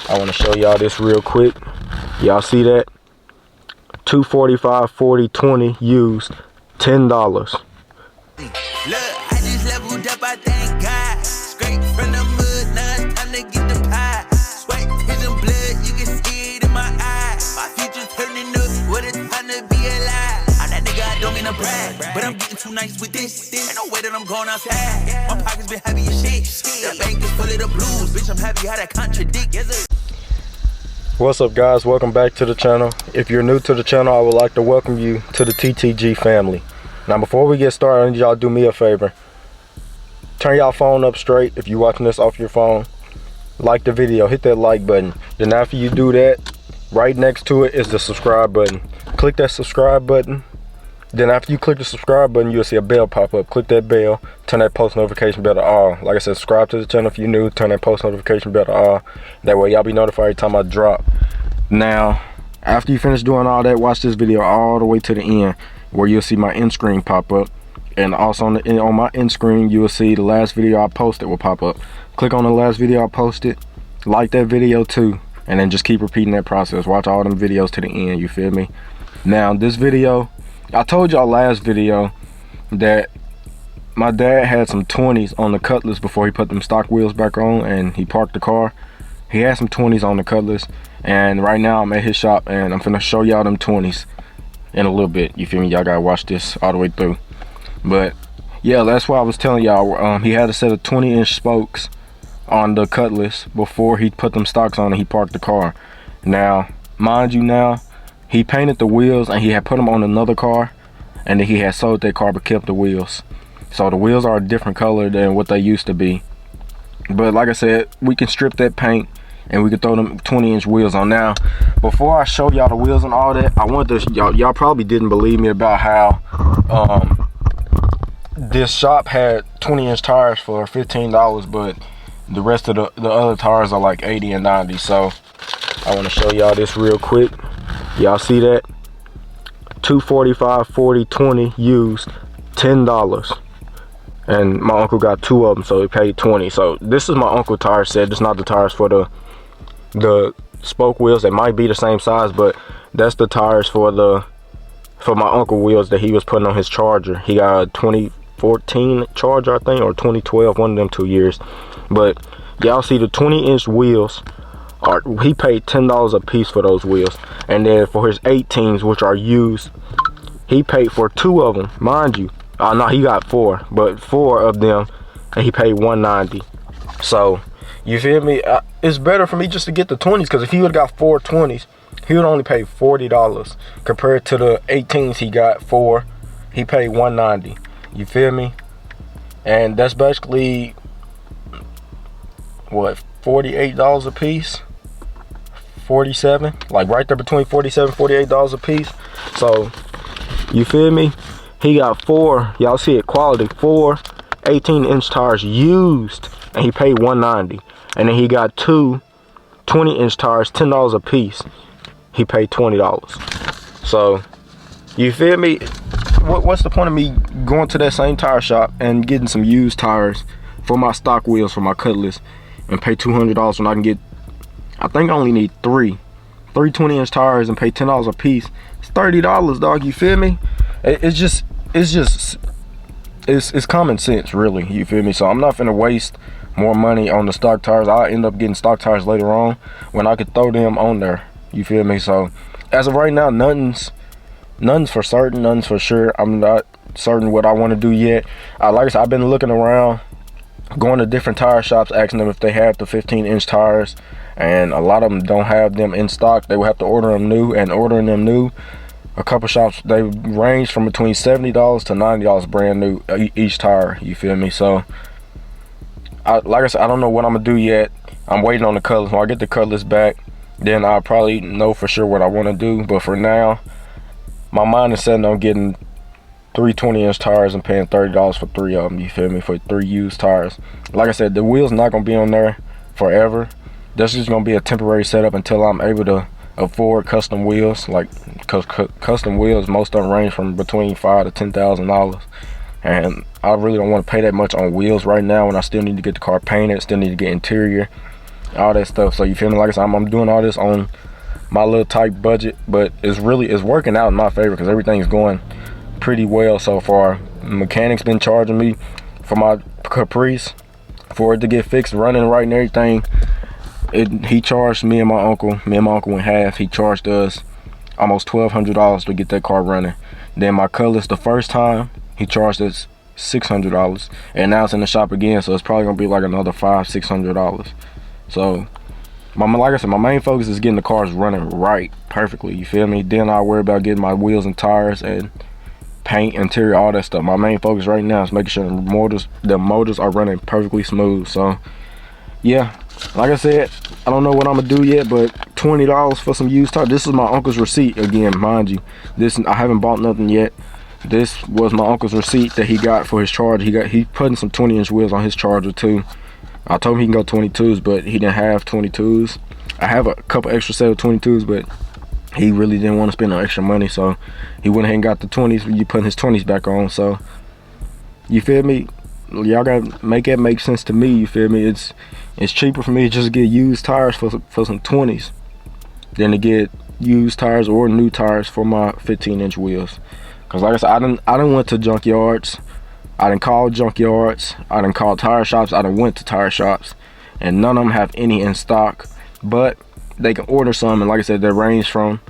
I want to show y'all this real quick. Y'all see that? 245, 40, 20 used, $10. Look, I just leveled up, I thank God. Straight from the mud, now it's time to get the pie. Sweat, tears and blood, you can see it in my eyes. My future's turning up, what it's time to be alive. I'm that nigga, I don't mean to brag, but I'm getting too nice with this. Ain't no way that I'm going outside. My pockets been heavy as shit. The bank is full of the blues, bitch, I'm heavy, how that contradict. Yes, sir. What's up, guys? Welcome back to the channel. If you're new to the channel, I would like to welcome you to the TTG family. Now, before we get started, I need y'all to do me a favor. Turn y'all phone up straight if you're watching this off your phone. Like the video, hit that like button. Then after you do that, right next to it is the subscribe button. Click that subscribe button. Then after you click the subscribe button, you'll see a bell pop up. Click that bell, turn that post notification bell to all. Like I said, subscribe to the channel if you're new, turn that post notification bell to all. That way y'all be notified every time I drop. Now, after you finish doing all that, watch this video all the way to the end, where you'll see my end screen pop up. And also on my end screen, you will see the last video I posted will pop up. Click on the last video I posted, like that video too, and then just keep repeating that process. Watch all them videos to the end, you feel me? Now, this video, I told y'all last video that my dad had some 20s on the Cutlass before he put them stock wheels back on and he parked the car. He had some 20s on the Cutlass, and right now I'm at his shop and I'm finna show y'all them 20s in a little bit, you feel me? Y'all gotta watch this all the way through. But yeah, that's why I was telling y'all, he had a set of 20-inch spokes on the Cutlass before he put them stocks on and he parked the car. Now, mind you, now he painted the wheels and he had put them on another car, and then he had sold that car but kept the wheels. So the wheels are a different color than what they used to be. But like I said, we can strip that paint and we can throw them 20-inch wheels on. Now, before I show y'all the wheels and all that, I want to, y'all probably didn't believe me about how this shop had 20-inch tires for $15, but the rest of the other tires are like 80 and 90. So I want to show y'all this real quick. Y'all see that? 245, 40, 20 used, $10. And my uncle got two of them, so he paid 20. So this is my uncle tire set. It's not the tires for the spoke wheels. They might be the same size, but that's the tires for my uncle wheels that he was putting on his Charger. He got a 2014 Charger, I think, or 2012, one of them 2 years. But y'all see the 20-inch wheels. He paid $10 a piece for those wheels, and then for his 18s, which are used, he paid for 2 of them, mind you. No, he got 4, but 4 of them, and he paid $190. So you feel me? It's better for me just to get the 20s, because if he would have got 4 20s, he would only pay $40 compared to the 18s he got 4. He paid $190. You feel me? And that's basically what, $48 a piece? 47, like right there between $47 $48 a piece. So you feel me? He got 4, y'all see it, quality, 4 18-inch tires used, and he paid $190. And then he got 2 20-inch tires, $10 a piece. He paid $20. So you feel me? What's the point of me going to that same tire shop and getting some used tires for my stock wheels for my Cutlass and pay $200 when I can get, I think I only need 3 20-inch tires and pay $10 a piece? It's $30, dog. You feel me? It's common sense, really. You feel me? So I'm not finna waste more money on the stock tires. I'll end up getting stock tires later on when I could throw them on there. You feel me? So as of right now, nothing's for certain, nothing's for sure. I'm not certain what I want to do yet. Like I said, I've been looking around, going to different tire shops, asking them if they have the 15-inch tires, and a lot of them don't have them in stock. They will have to order them new, and ordering them new, a couple shops, they range from between $70 to $90 brand new each tire. You feel me? So like I said, I don't know what I'm gonna do yet. I'm waiting on the Cutlass. When I get the Cutlass back, then I'll probably know for sure what I want to do. But for now, my mind is set on getting 3 20-inch tires and paying $30 for 3 of them. You feel me? For 3 used tires. Like I said, the wheels not gonna be on there forever. That's just gonna be a temporary setup until I'm able to afford custom wheels. Like, custom wheels, most of them range from between $5,000 to $10,000, and I really don't want to pay that much on wheels right now when I still need to get the car painted, still need to get interior. all that stuff. So you feel me? Like I said, I'm doing all this on my little tight budget, but it's working out in my favor because everything's going pretty well so far. Mechanic's been charging me for my Caprice for it to get fixed, running right and everything. He charged me and my uncle went half. He charged us almost $1,200 to get that car running. Then my Cutlass, the first time, he charged us $600, and now it's in the shop again, so it's probably gonna be like another $500-600. So like I said, my main focus is getting the cars running right perfectly, you feel me? Then I'll worry about getting my wheels and tires and paint, interior, all that stuff. My main focus right now is making sure the motors are running perfectly smooth. So yeah, like I said, I don't know what I'm gonna do yet, but $20 for some used tires. This is my uncle's receipt again, mind you. I haven't bought nothing yet. This was my uncle's receipt that he got for his Charger. He putting some 20-inch wheels on his Charger too. I told him he can go 22s, but he didn't have 22s. I have a couple extra set of 22s, but he really didn't want to spend no extra money, so he went ahead and got the 20s. You putting his 20s back on, so you feel me? Y'all gotta make it make sense to me. You feel me? It's cheaper for me to just get used tires for some 20s than to get used tires or new tires for my 15-inch wheels. Cause like I said, I done went to junkyards. I done called junkyards. I done called tire shops. I done went to tire shops, and none of them have any in stock. But they can order some, and like I said, they range from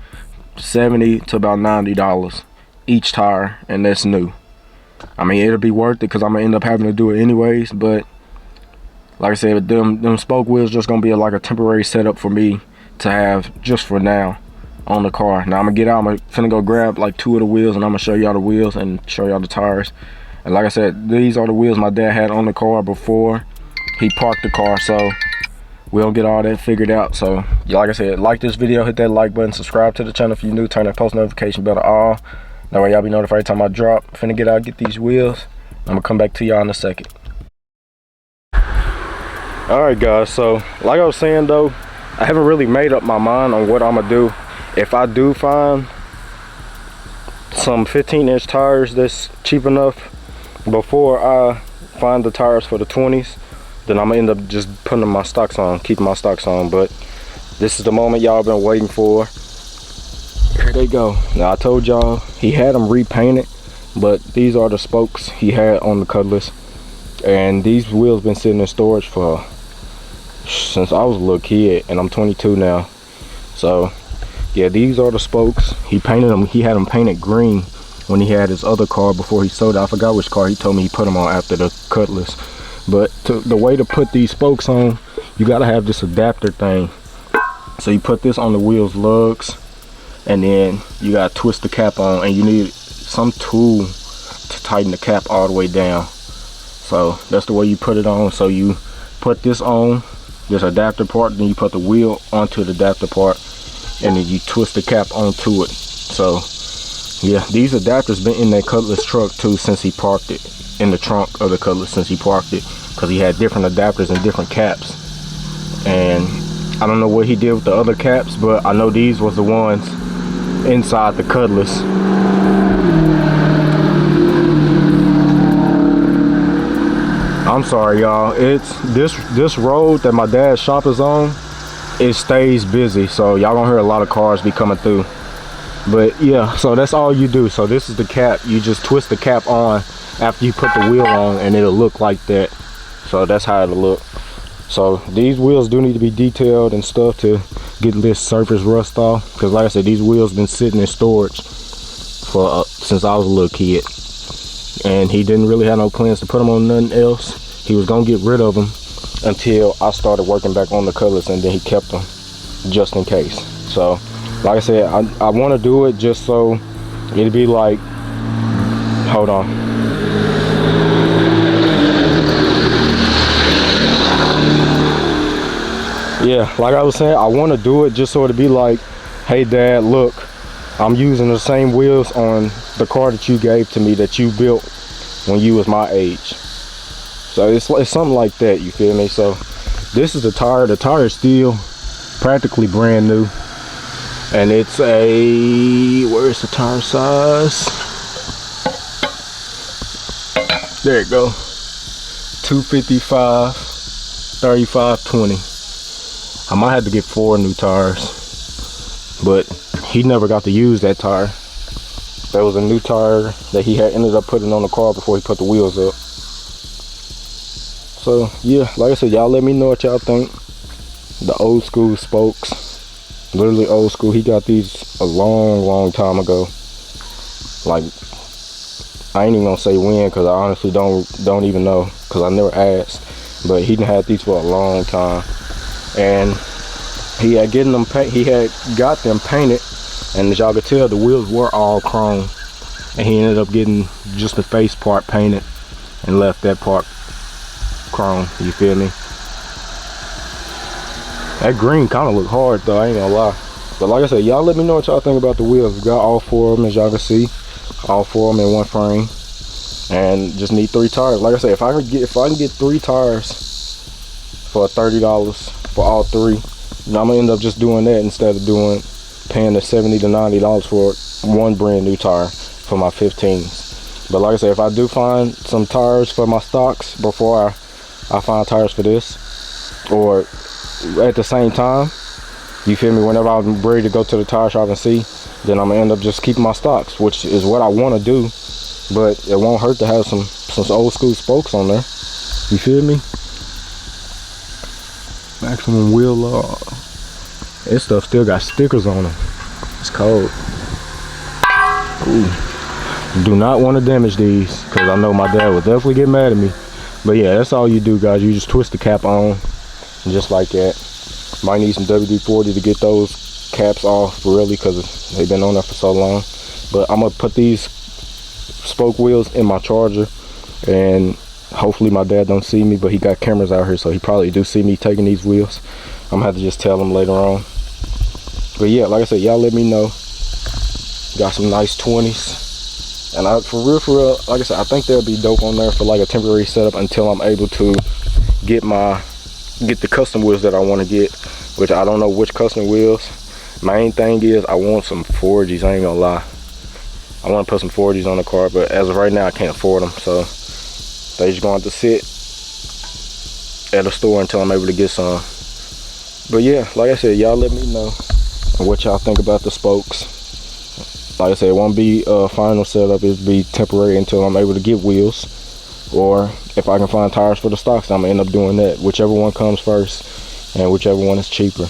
$70 to about $90 each tire, and that's new. I mean, it'll be worth it because I'm gonna end up having to do it anyways. But like I said, them spoke wheels just gonna be like a temporary setup for me to have just for now on the car. Now I'm gonna get out. I'm finna go grab like 2 of the wheels, and I'm gonna show y'all the wheels and show y'all the tires. And like I said, these are the wheels my dad had on the car before he parked the car, so we'll get all that figured out. So like I said, like this video, hit that like button, subscribe to the channel if you're new, turn that post notification bell to all. That way y'all be notified every time I drop. Finna get out, get these wheels. I'm gonna come back to y'all in a second. Alright guys, so like I was saying though, I haven't really made up my mind on what I'm gonna do. If I do find some 15-inch tires that's cheap enough before I find the tires for the 20s, then I'm gonna end up just putting my stocks on, keeping my stocks on. But this is the moment y'all been waiting for. Here they go. Now I told y'all he had them repainted, but these are the spokes he had on the Cutlass, and these wheels been sitting in storage for since I was a little kid, and I'm 22 now. So yeah, these are the spokes. He painted them. He had them painted green when he had his other car before he sold it. I forgot which car. He told me he put them on after the Cutlass. But the way to put these spokes on, you gotta have this adapter thing. So you put this on the wheels lugs, and then you gotta twist the cap on, and you need some tool to tighten the cap all the way down. So that's the way you put it on. So you put this on, this adapter part, then you put the wheel onto the adapter part, and then you twist the cap onto it. So yeah, these adapters been in that Cutlass truck too since he parked it, in the trunk of the Cutlass since he parked it, because he had different adapters and different caps. And I don't know what he did with the other caps, but I know these was the ones inside the Cutlass. I'm sorry y'all, it's this road that my dad's shop is on, it stays busy, so y'all gonna hear a lot of cars be coming through. But yeah, so that's all you do. So this is the cap. You just twist the cap on after you put the wheel on, and it'll look like that. So that's how it'll look. So these wheels do need to be detailed and stuff to get this surface rust off, because like I said, these wheels been sitting in storage for since I was a little kid, and he didn't really have no plans to put them on nothing else. He was gonna get rid of them until I started working back on the Cutlass, and then he kept them just in case. So like I said, I want to do it just so it'd be like, hold on. Yeah, like I was saying, I want to do it just so it'd be like, hey dad, look, I'm using the same wheels on the car that you gave to me, that you built when you was my age. So it's something like that, you feel me? So this is the tire. The tire is still practically brand new. And it's a, where's the tire size? There it go. 255, 35, 20. I might have to get 4 new tires, but he never got to use that tire. That was a new tire that he had ended up putting on the car before he put the wheels up. So yeah, like I said, y'all let me know what y'all think. The old school spokes, literally old school. He got these a long time ago. Like, I ain't even gonna say when, because I honestly don't even know, because I never asked. But he done had these for a long time, and he had got them painted, and as y'all could tell, the wheels were all chrome, and he ended up getting just the face part painted and left that part chrome. You feel me? That green kind of look hard though, I ain't gonna lie. But like I said, y'all let me know what y'all think about the wheels. We got all 4 of them, as y'all can see, all 4 of them in one frame, and just need 3 tires. Like I said, if I can get 3 tires for $30 for all 3, you know, I'm gonna end up just doing that instead of paying the $70 to $90 for one brand new tire for my 15s. But like I said, if I do find some tires for my stocks before I find tires for this, or at the same time, you feel me, whenever I'm ready to go to the tire shop and see, then I'm gonna end up just keeping my stocks, which is what I want to do. But it won't hurt to have some old school spokes on there. You feel me? Maximum wheel load. This stuff still got stickers on them. It's cold. Ooh. Do not want to damage these, because I know my dad would definitely get mad at me. But yeah, that's all you do, guys. You just twist the cap on, just like that. Might need some WD-40 to get those caps off, really, because they've been on there for so long. But I'm gonna put these spoke wheels in my Charger, and hopefully my dad don't see me, but he got cameras out here, so he probably do see me taking these wheels. I'm gonna have to just tell him later on. But yeah, like I said, y'all let me know. Got some nice 20s, and for real, like I said, I think they'll be dope on there for like a temporary setup until I'm able to get the custom wheels that I want to get, which I don't know which custom wheels. Main thing is I want some 4Gs, I ain't gonna lie. I want to put some 4Gs on the car, but as of right now I can't afford them, so they just going to sit at a store until I'm able to get some. But yeah, like I said, y'all let me know what y'all think about the spokes. Like I said, it won't be a final setup, it'll be temporary until I'm able to get wheels, or if I can find tires for the stocks, I'm gonna end up doing that, whichever one comes first and whichever one is cheaper.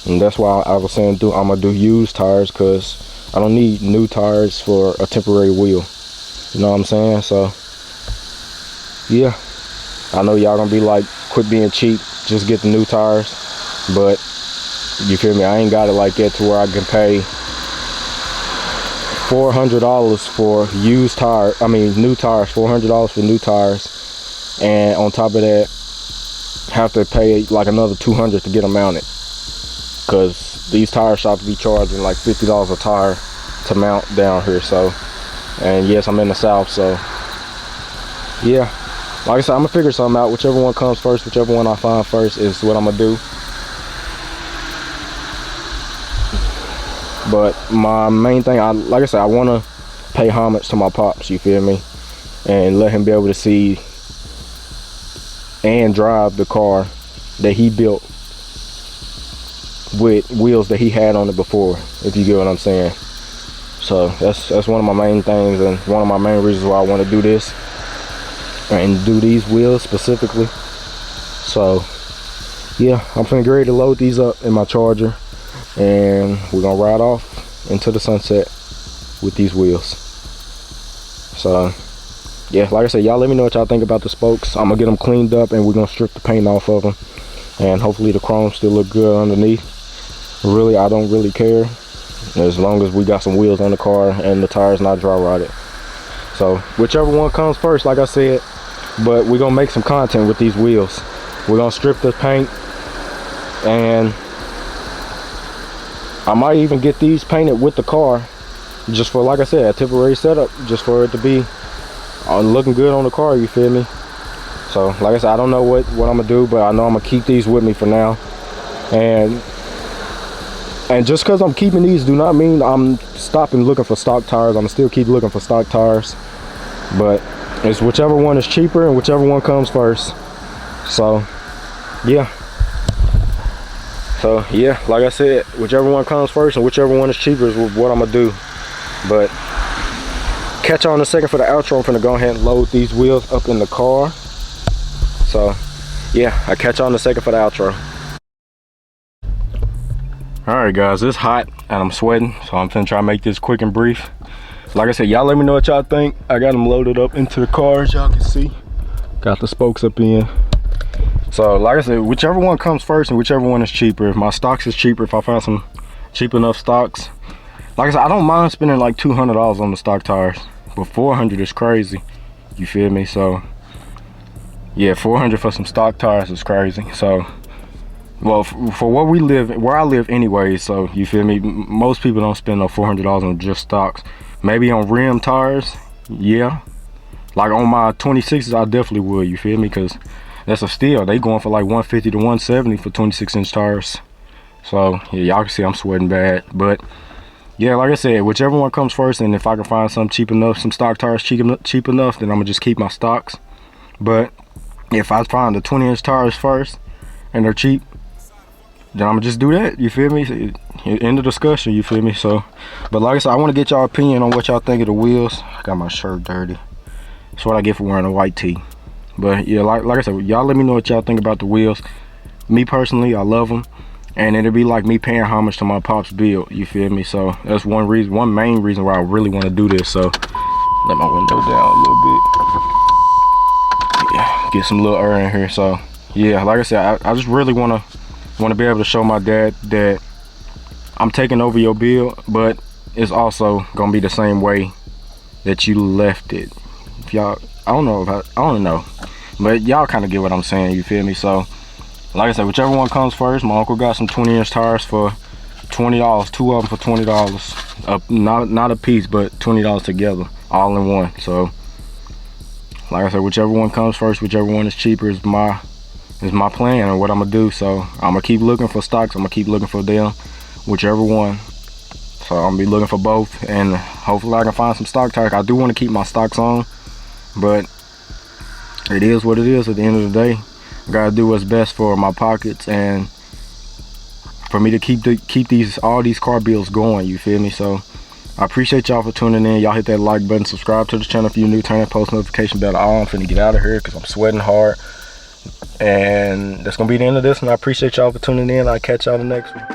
And that's why I was saying I'm gonna do used tires, because I don't need new tires for a temporary wheel, you know what I'm saying? So yeah, I know y'all gonna be like, quit being cheap, just get the new tires, but you feel me, I ain't got it like that to where I can pay $400 for used tires, new tires, $400 for new tires, and on top of that have to pay like another $200 to get them mounted, because these tire shops be charging like $50 a tire to mount down here. So, and yes, I'm in the South, so yeah, like I said, I'm gonna figure something out. Whichever one comes first, whichever one I find first is what I'm gonna do. But my main thing, like I said, I want to pay homage to my pops, you feel me, and let him be able to see and drive the car that he built with wheels that he had on it before, if you get what I'm saying. So that's one of my main things, and one of my main reasons why I want to do this and do these wheels specifically. So yeah, I'm finna get ready to load these up in my Charger, and we're gonna ride off into the sunset with these wheels. So yeah, like I said, y'all let me know what y'all think about the spokes. I'm gonna get them cleaned up, and we're gonna strip the paint off of them, and hopefully the chrome still look good underneath. Really, I don't really care, as long as we got some wheels on the car and the tires not dry rotted. So whichever one comes first, like I said, but we're gonna make some content with these wheels. We're gonna strip the paint, and I might even get these painted with the car, just for, like I said, a temporary setup, just for it to be looking good on the car, you feel me? So like I said, I don't know what I'm gonna do, but I know I'm gonna keep these with me for now. And just because I'm keeping these do not mean I'm stopping looking for stock tires. I'm still keep looking for stock tires, but it's whichever one is cheaper and whichever one comes first. So yeah, So yeah, like I said, whichever one comes first and whichever one is cheaper is what I'm gonna do. But catch y'all in a second for the outro. I'm finna go ahead and load these wheels up in the car. So yeah, I'll catch y'all in a second for the outro. Alright guys, it's hot and I'm sweating, so I'm finna try to make this quick and brief. Like I said, y'all let me know what y'all think. I got them loaded up into the car, as y'all can see. Got the spokes up in. So like I said, whichever one comes first and whichever one is cheaper. If my stocks is cheaper, if I find some cheap enough stocks. Like I said, I don't mind spending like $200 on the stock tires, but $400 is crazy. You feel me? So yeah, $400 for some stock tires is crazy. So, well, for where I live anyway, so you feel me? Most people don't spend no $400 on just stocks. Maybe on rim tires, yeah. Like on my 26s, I definitely would, you feel me? Because that's a steal. They going for like 150 to 170 for 26-inch tires. So yeah, y'all can see I'm sweating bad. But yeah, like I said, whichever one comes first, and if I can find some cheap enough, some stock tires cheap enough, then I'm gonna just keep my stocks. But if I find the 20-inch tires first and they're cheap, then I'm gonna just do that, you feel me? End of discussion, you feel me? So, but like I said, I want to get y'all opinion on what y'all think of the wheels. I got my shirt dirty. That's what I get for wearing a white tee. But yeah, like I said, y'all let me know what y'all think about the wheels. Me personally, I love them, and it'll be like me paying homage to my pop's build, you feel me? So that's one main reason why I really want to do this. So let my window down a little bit. Yeah, get some little air in here. So yeah, like I said, I just really want to be able to show my dad that I'm taking over your build, but it's also gonna be the same way that you left it. If y'all, I don't know, but y'all kind of get what I'm saying, you feel me? So like I said, whichever one comes first. My uncle got some 20-inch tires for $20, 2 of them for $20, not a piece, but $20 together, all in one. So like I said, whichever one comes first, whichever one is cheaper is my plan and what I'm gonna do. So I'm gonna keep looking for stocks. I'm gonna keep looking for them, whichever one. So I'm gonna be looking for both, and hopefully I can find some stock tires. I do want to keep my stocks on, but it is what it is. At the end of the day, I gotta do what's best for my pockets and for me to keep all these car bills going, you feel me? So I appreciate y'all for tuning in. Y'all hit that like button, subscribe to the channel if you're new, turn that post notification bell on. I'm finna get out of here because I'm sweating hard. And that's gonna be the end of this, and I appreciate y'all for tuning in. I'll catch y'all in the next one.